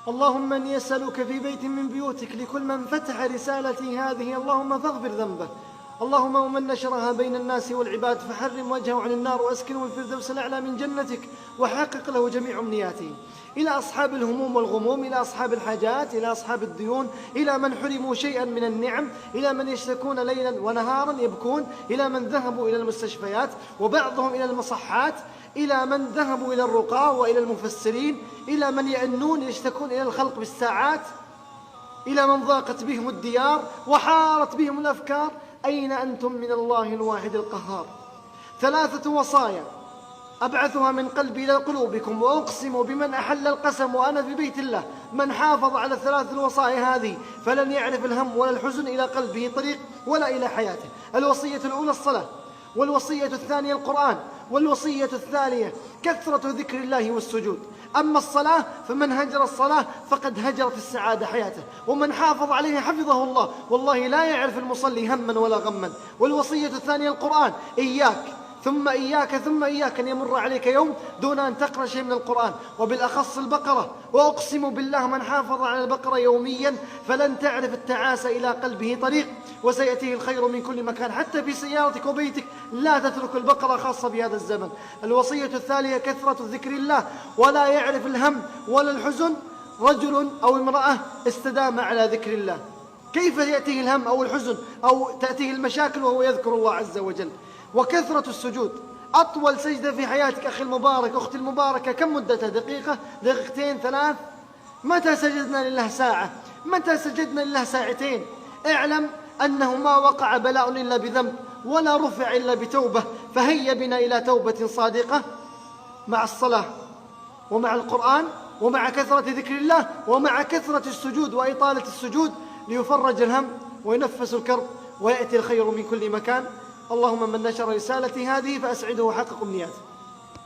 اللهم إني أسألك في بيت من بيوتك لكل من فتح رسالتي هذه اللهم فاغفر ذنبه، اللهم ومن نشرها بين الناس والعباد فحرم وجهه عن النار وأسكنه الفردوس الأعلى من جنتك وحقق له جميع أمنياته. إلى أصحاب الهموم والغموم، إلى أصحاب الحاجات، إلى أصحاب الديون، إلى من حرموا شيئا من النعم، إلى من يشتكون ليلا ونهارا يبكون، إلى من ذهبوا إلى المستشفيات وبعضهم إلى المصحات، إلى من ذهبوا إلى الرقاة وإلى المفسرين، إلى من يأنون يشتكون إلى الخلق بالساعات، إلى من ضاقت بهم الديار وحارت بهم الأفكار. أين أنتم من الله الواحد القهار؟ 3 وصايا أبعثها من قلبي إلى قلوبكم، وأقسم بمن أحل القسم وأنا في بيت الله، من حافظ على 3 الوصايا هذه فلن يعرف الهم ولا الحزن إلى قلبه طريق ولا إلى حياته. الوصية الأولى الصلاة، والوصية الثانية القرآن، والوصية الثانية كثرة ذكر الله والسجود. أما الصلاة فمن هجر الصلاة فقد هجرت السعادة حياته، ومن حافظ عليها حفظه الله، والله لا يعرف المصلي هما ولا غما. والوصية الثانية القرآن، إياك ثم إياك ثم إياك أن يمر عليك يوم دون أن تقرأ شيء من القرآن، وبالأخص البقرة. وأقسم بالله من حافظ على البقرة يوميا فلن تعرف التعاسة إلى قلبه طريق، وسيأتيه الخير من كل مكان، حتى في سيارتك وبيتك لا تترك البقرة خاصة بهذا الزمن. الوصية الثانية كثرة ذكر الله، ولا يعرف الهم ولا الحزن رجل أو امرأة استدام على ذكر الله. كيف يأتيه الهم أو الحزن أو تأتيه المشاكل وهو يذكر الله عز وجل؟ وكثرة السجود. أطول سجدة في حياتك أخي المبارك، أختي المباركة، كم مدتها؟ دقيقة، دقيقتين، 3؟ متى سجدنا لله ساعة؟ متى سجدنا لله ساعتين؟ اعلم أنه ما وقع بلاء إلا بذنب، ولا رفع إلا بتوبة. فهيا بنا إلى توبة صادقة مع الصلاة ومع القرآن ومع كثرة ذكر الله ومع كثرة السجود وإطالة السجود، ليفرج الهم وينفس الكرب ويأتي الخير من كل مكان. اللهم من نشر رسالتي هذه فأسعده وحقق أمنياته.